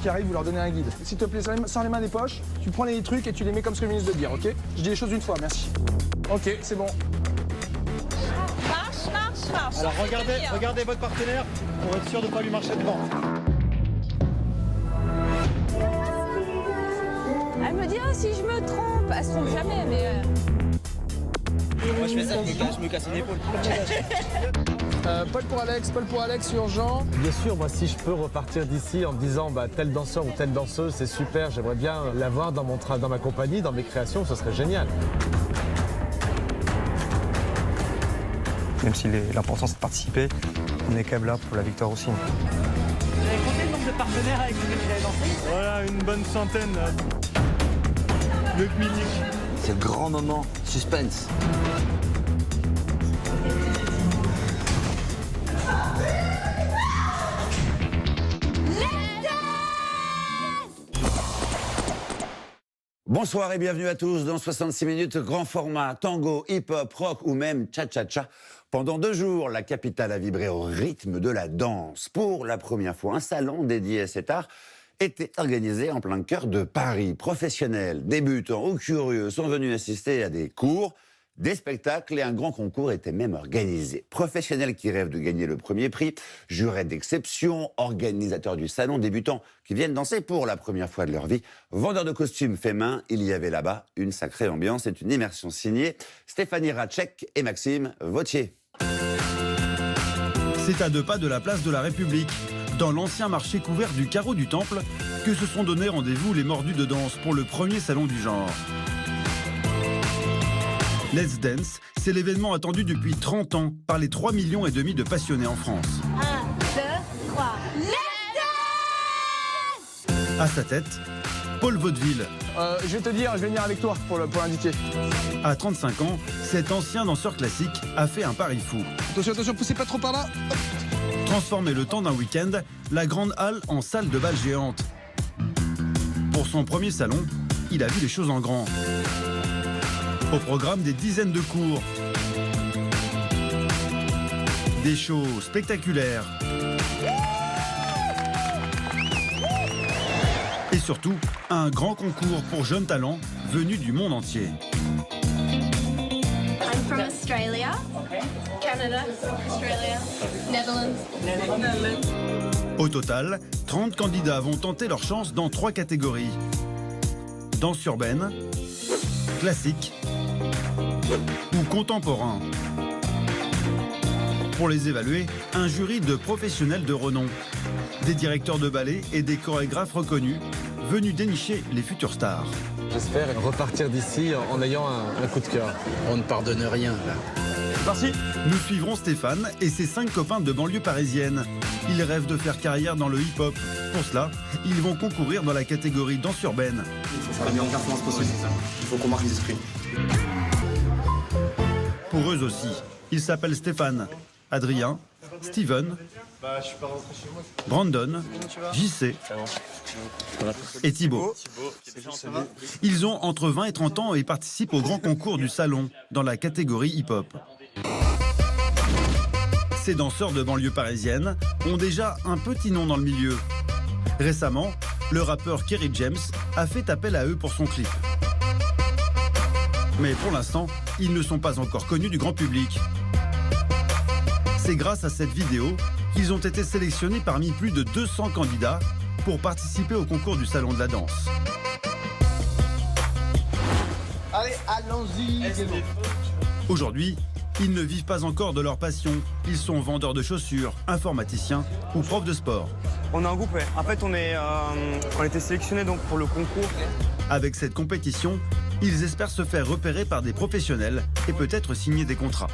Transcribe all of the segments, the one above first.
qui arrivent, vous leur donnez un guide. S'il te plaît, sans les mains des poches, tu prends les trucs et tu les mets comme ce que le ministre de dire, ok? Je dis les choses une fois, merci. Ok, c'est bon. Marche. Alors regardez votre partenaire pour être sûr de ne pas lui marcher devant. Elle me dit si je me trompe. Elle se trompe jamais, mais. Moi je fais ça, je me casse une épaule. Paul pour Alex, urgent. Bien sûr, moi si je peux repartir d'ici en me disant tel danseur ou telle danseuse, c'est super, j'aimerais bien l'avoir dans ma compagnie, dans mes créations, ce serait génial. Même si l'important c'est de participer, on est quand même là pour la victoire aussi. Vous avez compté le nombre de partenaires avec lesquels vous avez dansé? Voilà, une bonne centaine. Le mythique. C'est le grand moment, suspense. Bonsoir et bienvenue à tous dans 66 minutes, grand format, tango, hip-hop, rock ou même cha-cha-cha. Pendant 2 jours, la capitale a vibré au rythme de la danse. Pour la première fois, un salon dédié à cet art était organisé en plein cœur de Paris. Professionnels, débutants ou curieux sont venus assister à des cours, des spectacles et un grand concours était même organisé. Professionnels qui rêvent de gagner le premier prix, jurés d'exception, organisateurs du salon, débutants qui viennent danser pour la première fois de leur vie, vendeurs de costumes faits main, il y avait là-bas une sacrée ambiance. C'est une immersion signée Stéphanie Ratchek et Maxime Vautier. C'est à 2 pas de la place de la République, dans l'ancien marché couvert du carreau du Temple, que se sont donné rendez-vous les mordus de danse pour le premier salon du genre. Let's Dance, c'est l'événement attendu depuis 30 ans par les 3,5 millions de passionnés en France. 1, 2, 3. Let's dance! À sa tête, Paul Vaudeville. Je vais te dire, je vais venir avec toi pour l'indiquer. À 35 ans, cet ancien danseur classique a fait un pari fou. Attention, poussez pas trop par là. Transformer le temps d'un week-end, la grande halle en salle de bal géante. Pour son premier salon, il a vu les choses en grand. Au programme, des dizaines de cours, des shows spectaculaires et surtout, un grand concours pour jeunes talents venus du monde entier. I'm from Australia, Canada, Australia, Netherlands. Au total, 30 candidats vont tenter leur chance dans 3 catégories. Danse urbaine, classique ou contemporain. Pour les évaluer, un jury de professionnels de renom, des directeurs de ballet et des chorégraphes reconnus, venus dénicher les futures stars. J'espère repartir d'ici en ayant un coup de cœur. On ne pardonne rien là. Parti. Nous suivrons Stéphane et ses 5 copains de banlieue parisienne. Ils rêvent de faire carrière dans le hip-hop. Pour cela, ils vont concourir dans la catégorie danse urbaine. Ça sera la meilleure performance possible. Il faut qu'on marque les esprits. Pour eux aussi, ils s'appellent Stéphane, Adrien, Steven, Brandon, JC et Thibaut. Ils ont entre 20 et 30 ans et participent au grand concours du salon dans la catégorie hip-hop. Ces danseurs de banlieue parisienne ont déjà un petit nom dans le milieu. Récemment, le rappeur Kerry James a fait appel à eux pour son clip. Mais pour l'instant, ils ne sont pas encore connus du grand public. C'est grâce à cette vidéo qu'ils ont été sélectionnés parmi plus de 200 candidats pour participer au concours du Salon de la danse. Allez, allons-y. Aujourd'hui, ils ne vivent pas encore de leur passion. Ils sont vendeurs de chaussures, informaticiens ou profs de sport. On est un groupe, ouais. En fait, on a été sélectionnés donc pour le concours. Avec cette compétition, ils espèrent se faire repérer par des professionnels et peut-être signer des contrats.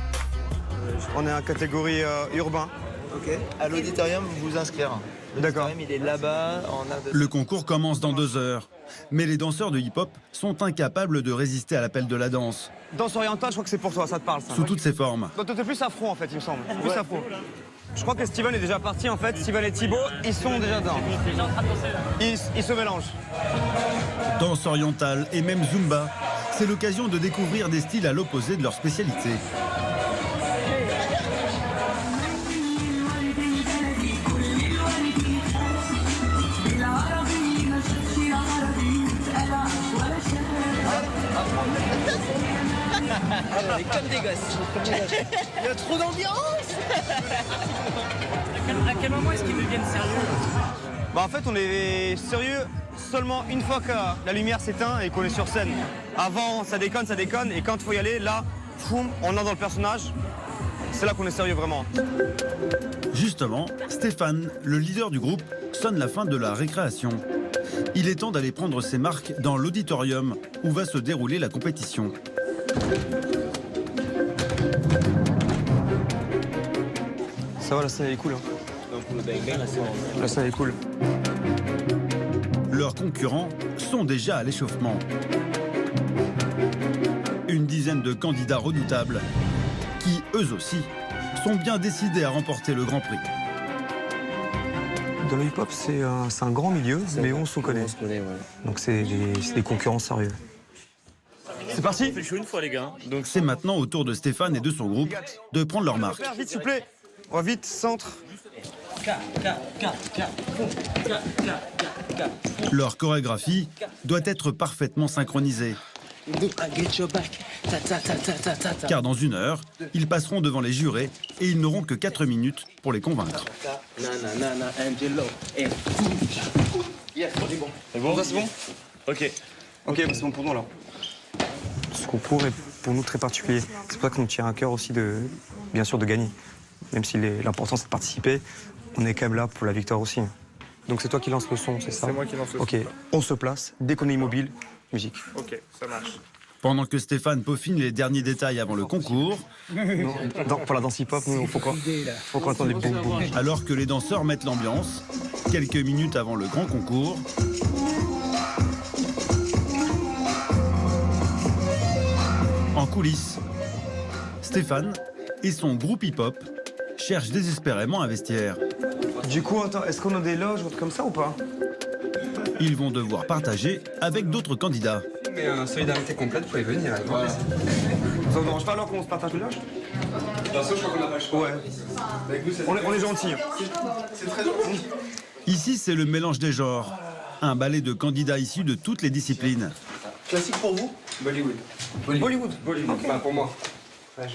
On est en catégorie urbain. Ok. À l'auditorium, vous vous inscrire. D'accord. Il est là-bas, en art de... Le concours commence dans 2 heures. Mais les danseurs de hip-hop sont incapables de résister à l'appel de la danse. Danse orientale, je crois que c'est pour toi, ça te parle ça. Sous toutes ses formes. Donc t'es plus afro en fait, il me semble. Plus afro. Je crois que Steven est déjà parti en fait. Steven et Thibaut, ils sont déjà dedans. Ils se mélangent. Danse orientale et même Zumba, c'est l'occasion de découvrir des styles à l'opposé de leur spécialité. On est comme des gosses. Il y a trop d'ambiance. À quel moment est-ce qu'ils deviennent sérieux? Bah en fait on est sérieux seulement une fois que la lumière s'éteint et qu'on est sur scène. Avant ça déconne, et quand il faut y aller, là, foum, on est dans le personnage. C'est là qu'on est sérieux vraiment. Justement, Stéphane, le leader du groupe, sonne la fin de la récréation. Il est temps d'aller prendre ses marques dans l'auditorium où va se dérouler la compétition. Ça va, la scène elle est cool. La scène elle est cool. Leurs concurrents sont déjà à l'échauffement. Une dizaine de candidats redoutables qui, eux aussi, sont bien décidés à remporter le Grand Prix. Dans le hip-hop, c'est un grand milieu, mais on se connaît. Donc c'est des concurrents sérieux. C'est parti. C'est chaud une fois les gars. Donc c'est maintenant au tour de Stéphane et de son groupe de prendre leur marque. Vite s'il vous plaît. On va vite, centre. Leur chorégraphie doit être parfaitement synchronisée. Car dans 1 heure, ils passeront devant les jurés et ils n'auront que 4 minutes pour les convaincre. C'est bon, c'est bon. Ok. Ok, bah c'est bon pour nous là. Ce concours est pour nous très particulier. C'est pour ça qu'on nous tient à cœur aussi bien sûr de gagner. Même si l'important c'est de participer, on est quand même là pour la victoire aussi. Donc c'est toi qui lance le son, c'est ça? C'est moi qui lance le son. Ok, on se place, dès qu'on est immobile, musique. Ok, ça marche. Pendant que Stéphane peaufine les derniers détails avant le concours, Pour la danse hip-hop, nous, faut quoi? Faut qu'on attende les boum boum. alors que les danseurs mettent l'ambiance, quelques minutes avant le grand concours, en coulisses, Stéphane et son groupe hip-hop cherchent désespérément un vestiaire. Du coup, attends, est-ce qu'on a des loges ou comme ça ou pas? Ils vont devoir partager avec d'autres candidats. Mais solidarité complète, vous pouvez venir. Voilà. Ça vous dérange pas alors qu'on se partage les loges? Bien sûr, je crois qu'on n'a pas le choix. Ouais. On est gentils. C'est très gentil. Ici, c'est le mélange des genres. Un ballet de candidats issus de toutes les disciplines. Classique pour vous? Bollywood. Bollywood. Okay. Bah, pour moi. Ouais,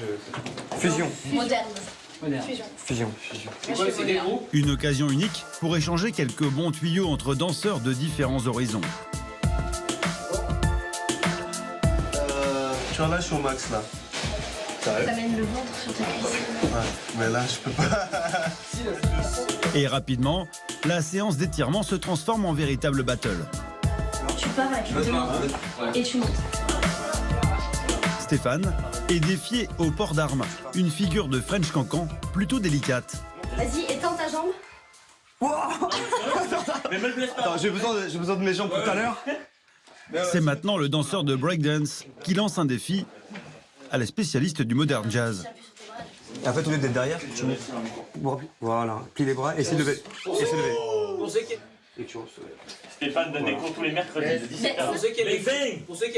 Fusion. Moderne. Fusion. Une occasion unique pour échanger quelques bons tuyaux entre danseurs de différents horizons. Tu vois, là, je suis au max, là. T'amènes le ventre sur ta cuisse. Ouais, mais là, je peux pas. Et rapidement, la séance d'étirement se transforme en véritable battle. Tu pars là, tu te demandes et tu montes. Stéphane est défié au port d'armes, une figure de French cancan plutôt délicate. Vas-y, étends ta jambe. Attends, j'ai besoin de mes jambes pour tout à l'heure. C'est maintenant le danseur de breakdance qui lance un défi à la spécialiste du modern jazz. Et en fait, au lieu d'être derrière, tu mets. Voilà, plie les bras, essaie de lever. Essaie de lever. Stéphane donne des cours tous les mercredis. Pour ceux qui aiment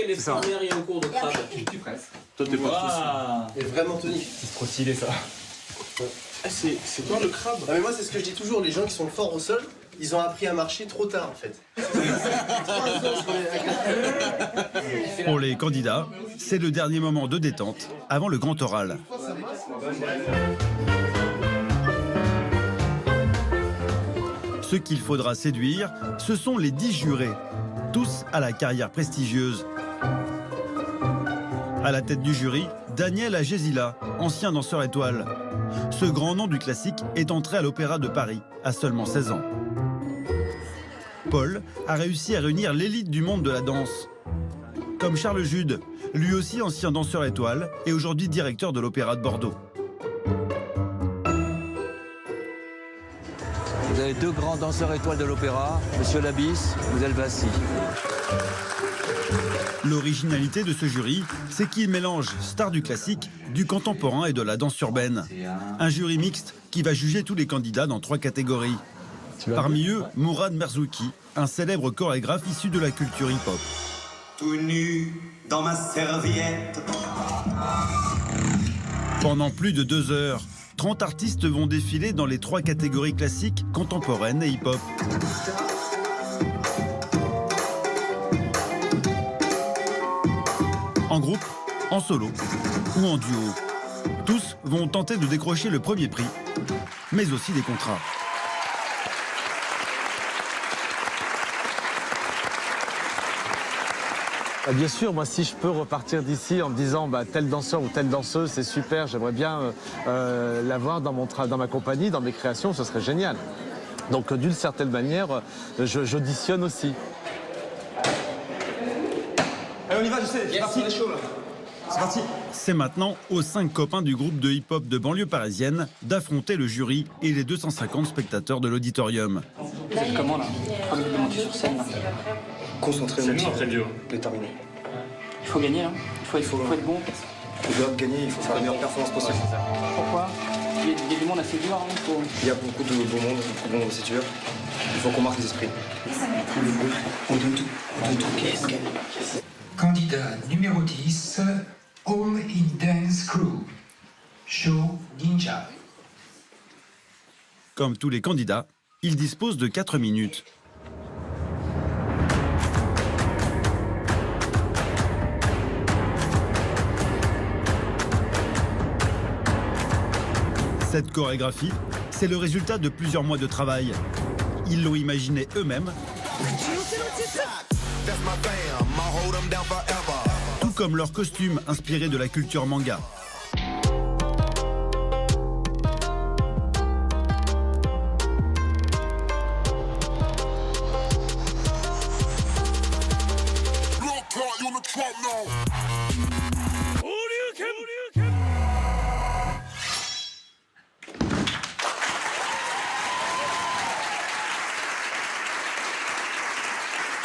les premières, il y a un cours de crabe. Toi t'es pas Et vraiment tonique. C'est trop stylé ça. C'est toi le crabe? Ah, mais moi, c'est ce que je dis toujours, les gens qui sont forts au sol, ils ont appris à marcher trop tard, en fait. Pour les candidats, c'est le dernier moment de détente avant le grand oral. Ce qu'il faudra séduire, ce sont les 10 jurés, tous à la carrière prestigieuse. À la tête du jury, Daniel Agésila, ancien danseur étoile. Ce grand nom du classique est entré à l'Opéra de Paris à seulement 16 ans. Paul a réussi à réunir l'élite du monde de la danse. Comme Charles Jude, lui aussi ancien danseur étoile et aujourd'hui directeur de l'Opéra de Bordeaux. Vous avez 2 grands danseurs étoiles de l'opéra, Monsieur Labisse, vous êtes Bassi. L'originalité de ce jury, c'est qu'il mélange stars du classique, du contemporain et de la danse urbaine. Un jury mixte qui va juger tous les candidats dans 3 catégories. Parmi eux, Mourad Merzouki, un célèbre chorégraphe issu de la culture hip-hop. Tout nu dans ma serviette. Pendant plus de 2 heures, 30 artistes vont défiler dans les 3 catégories classiques, contemporaines et hip-hop. En groupe, en solo ou en duo. Tous vont tenter de décrocher le premier prix, mais aussi des contrats. Bien sûr, moi si je peux repartir d'ici en me disant tel danseur ou telle danseuse, c'est super, j'aimerais bien l'avoir dans ma compagnie, dans mes créations, ce serait génial. Donc d'une certaine manière, j'auditionne aussi. Allez, on y va, je sais, c'est parti. On est chaud là. C'est parti. C'est maintenant aux 5 copains du groupe de hip-hop de banlieue parisienne d'affronter le jury et les 250 spectateurs de l'auditorium. Vous êtes comment là? Premier de monter sur scène là. Concentré, C'est nous après le duo. déterminé. Il faut gagner, hein. Il faut être bon. On doit gagner, il faut faire la meilleure performance possible. Pourquoi? Il y a du monde assez dur, hein. Il y a beaucoup de beau monde, beaucoup de monde, c'est dur. Il faut qu'on marque les esprits. On donne tout. On donne tout. Candidat numéro 10, All in Dance Crew, Show Ninja. Comme tous les candidats, ils disposent de 4 minutes. Cette chorégraphie, c'est le résultat de plusieurs mois de travail. Ils l'ont imaginé eux-mêmes, tout comme leur costume inspiré de la culture manga.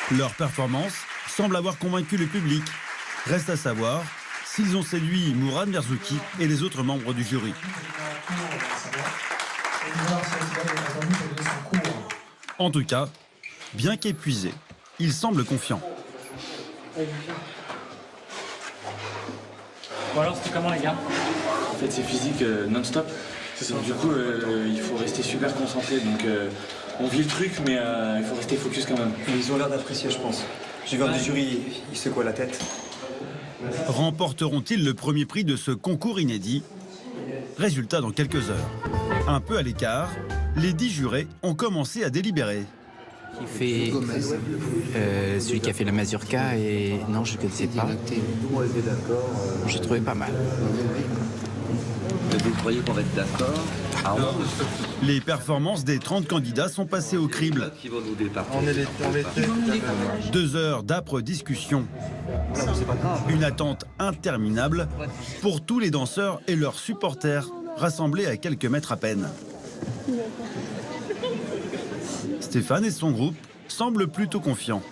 Leur performance semble avoir convaincu le public. Reste à savoir s'ils ont séduit Mourad Merzouki et les autres membres du jury. En tout cas, bien qu'épuisés, ils semblent confiants. Bon alors c'était comment les gars? En fait c'est physique non-stop. Du coup il faut rester super concentré. Donc on vit le truc mais il faut rester focus quand même. Ils ont l'air d'apprécier je pense. J'ai vu un du jury, il secoue la tête. Remporteront-ils le premier prix de ce concours inédit? Résultat dans quelques heures. Un peu à l'écart, les 10 jurés ont commencé à délibérer. Qui fait celui qui a fait la mazurka et non je ne connaissais pas. J'ai trouvé pas mal. Vous croyez qu'on va être d'accord? Les performances des 30 candidats sont passées au crible. On est 2 heures d'âpres discussions. Une attente interminable pour tous les danseurs et leurs supporters rassemblés à quelques mètres à peine. Stéphane et son groupe semblent plutôt confiants.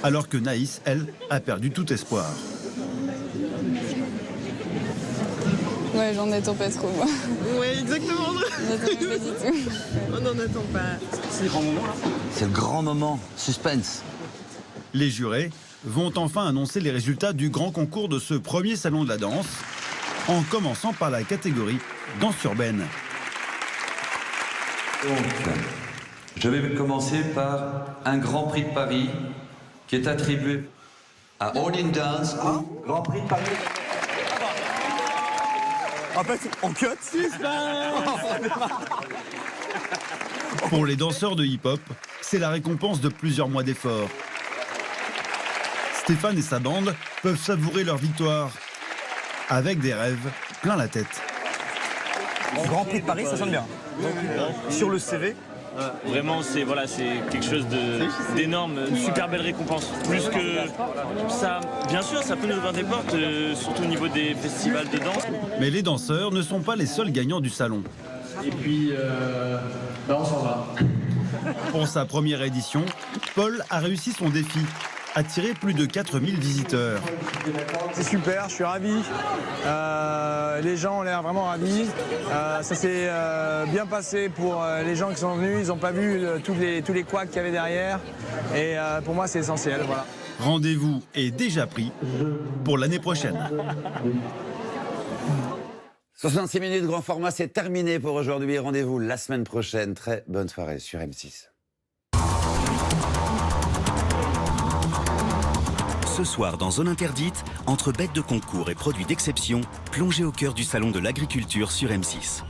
Alors que Naïs, elle, a perdu tout espoir. Ouais, j'en attends pas trop, moi. Ouais, exactement. On n'attend pas du tout. On n'en attend pas. C'est le grand moment là. C'est le grand moment. Suspense. Les jurés vont enfin annoncer les résultats du grand concours de ce premier salon de la danse, en commençant par la catégorie danse urbaine. Donc, je vais commencer par un Grand Prix de Paris qui est attribué à All in Dance. Grand Prix de Paris. En fait, on cut. Pour les danseurs de hip-hop, c'est la récompense de plusieurs mois d'efforts. Stéphane et sa bande peuvent savourer leur victoire, avec des rêves plein la tête. Grand Prix de Paris, ça sonne bien. Sur le CV. Vraiment, c'est quelque chose d'énorme, une super belle récompense. Plus que ça, bien sûr, ça peut nous ouvrir des portes, surtout au niveau des festivals de danse. Mais les danseurs ne sont pas les seuls gagnants du salon. Et puis, on s'en va. Pour sa première édition, Paul a réussi son défi, attirer plus de 4000 visiteurs. C'est super, je suis ravi. Les gens ont l'air vraiment ravis. Ça s'est bien passé pour les gens qui sont venus. Ils n'ont pas vu tous les couacs qu'il y avait derrière. Et pour moi, c'est essentiel. Voilà. Rendez-vous est déjà pris pour l'année prochaine. 66 minutes grand format, c'est terminé pour aujourd'hui. Rendez-vous la semaine prochaine. Très bonne soirée sur M6. Ce soir, dans Zone Interdite, entre bêtes de concours et produits d'exception, plongez au cœur du salon de l'agriculture sur M6.